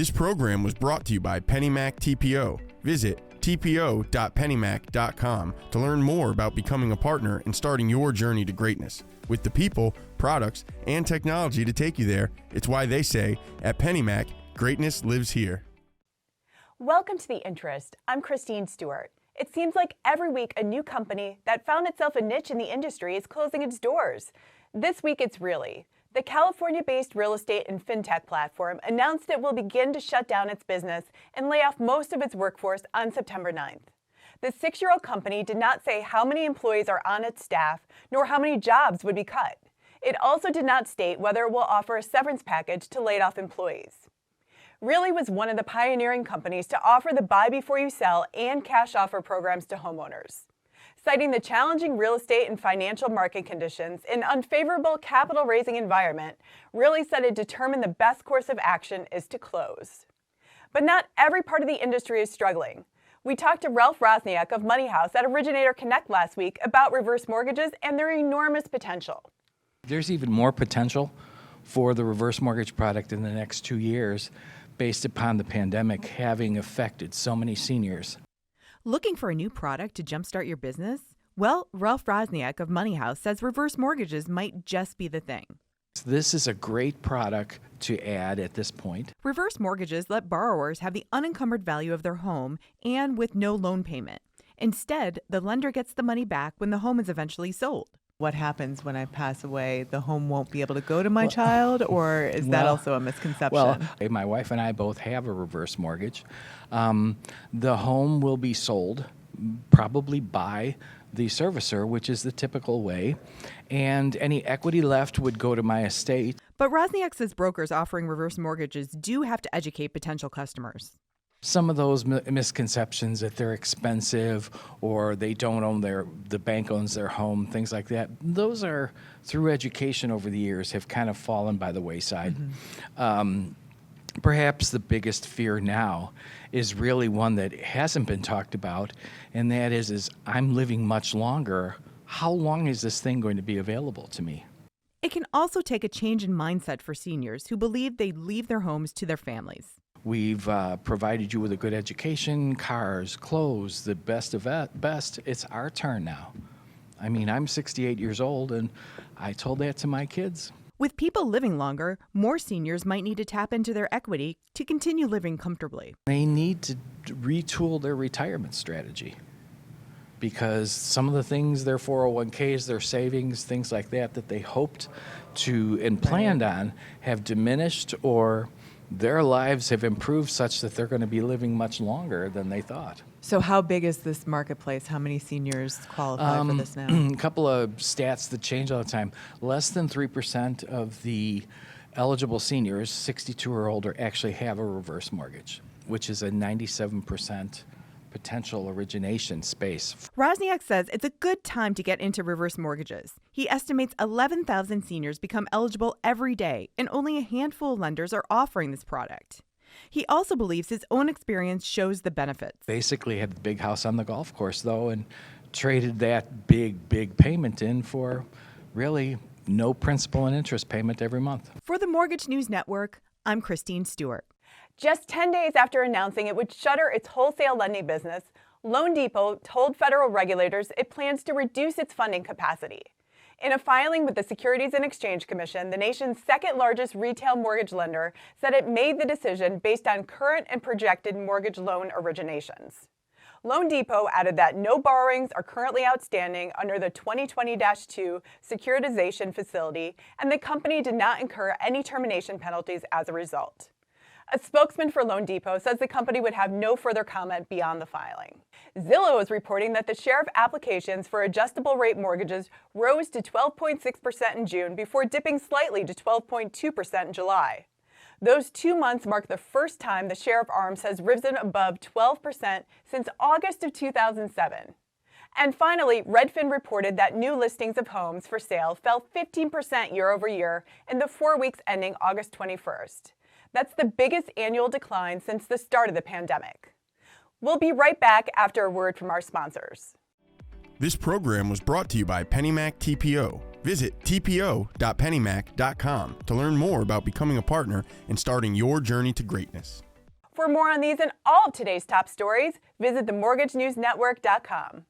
This program was brought to you by PennyMac TPO. Visit tpo.pennymac.com to learn more about becoming a partner and starting your journey to greatness. With the people, products, and technology to take you there, it's why they say, at PennyMac, greatness lives here. Welcome to The Interest. I'm Christine Stewart. It seems like every week a new company that found itself a niche in the industry is closing its doors. This week it's Really. The California-based real estate and fintech platform announced it will begin to shut down its business and lay off most of its workforce on September 9th. The 6-year-old company did not say how many employees are on its staff, nor how many jobs would be cut. It also did not state whether it will offer a severance package to laid-off employees. Really was one of the pioneering companies to offer the buy before you sell and cash offer programs to homeowners. Citing the challenging real estate and financial market conditions and unfavorable capital raising environment, Really said it determined the best course of action is to close. But not every part of the industry is struggling. We talked to Ralph Rosniak of Money House at Originator Connect last week about reverse mortgages and their enormous potential. There's even more potential for the reverse mortgage product in the next 2 years based upon the pandemic having affected so many seniors. Looking for a new product to jumpstart your business? Well, Ralph Rosniak of Money House says reverse mortgages might just be the thing. This is a great product to add at this point. Reverse mortgages let borrowers have the unencumbered value of their home and with no loan payment. Instead, the lender gets the money back when the home is eventually sold. What happens when I pass away? The home won't be able to go to my child, or is that also a misconception? Well, my wife and I both have a reverse mortgage. The home will be sold probably by the servicer, which is the typical way, and any equity left would go to my estate. But Rosniak says brokers offering reverse mortgages do have to educate potential customers. Some of those misconceptions that they're expensive or they don't own the bank owns their home, things like that, those are, through education over the years, have kind of fallen by the wayside. Perhaps the biggest fear now is really one that hasn't been talked about, and that is I'm living much longer. How long is this thing going to be available to me? It can also take a change in mindset for seniors who believe they leave their homes to their families. We've provided you with a good education, cars, clothes, the best of best. It's our turn now. I mean, I'm 68 years old, and I told that to my kids. With people living longer, more seniors might need to tap into their equity to continue living comfortably. They need to retool their retirement strategy because some of the things, their 401ks, their savings, things like that they hoped to and planned on have diminished, or their lives have improved such that they're going to be living much longer than they thought. So how big is this marketplace? How many seniors qualify for this now? A couple of stats that change all the time. Less than 3% of the eligible seniors, 62 or older, actually have a reverse mortgage, which is a 97% potential origination space. Rosniak says it's a good time to get into reverse mortgages. He estimates 11,000 seniors become eligible every day, and only a handful of lenders are offering this product. He also believes his own experience shows the benefits. Basically had the big house on the golf course, though, and traded that big payment in for really no principal and interest payment every month. For the Mortgage News Network, I'm Christine Stewart. Just 10 days after announcing it would shutter its wholesale lending business, loanDepot told federal regulators it plans to reduce its funding capacity. In a filing with the Securities and Exchange Commission, the nation's second largest retail mortgage lender said it made the decision based on current and projected mortgage loan originations. loanDepot added that no borrowings are currently outstanding under the 2020-2 securitization facility, and the company did not incur any termination penalties as a result. A spokesman for loanDepot says the company would have no further comment beyond the filing. Zillow is reporting that the share of applications for adjustable rate mortgages rose to 12.6% in June before dipping slightly to 12.2% in July. Those 2 months mark the first time the share of ARMs has risen above 12% since August of 2007. And finally, Redfin reported that new listings of homes for sale fell 15% year over year in the 4 weeks ending August 21st. That's the biggest annual decline since the start of the pandemic. We'll be right back after a word from our sponsors. This program was brought to you by PennyMac TPO. Visit tpo.pennymac.com to learn more about becoming a partner and starting your journey to greatness. For more on these and all of today's top stories, visit themortgagenewsnetwork.com.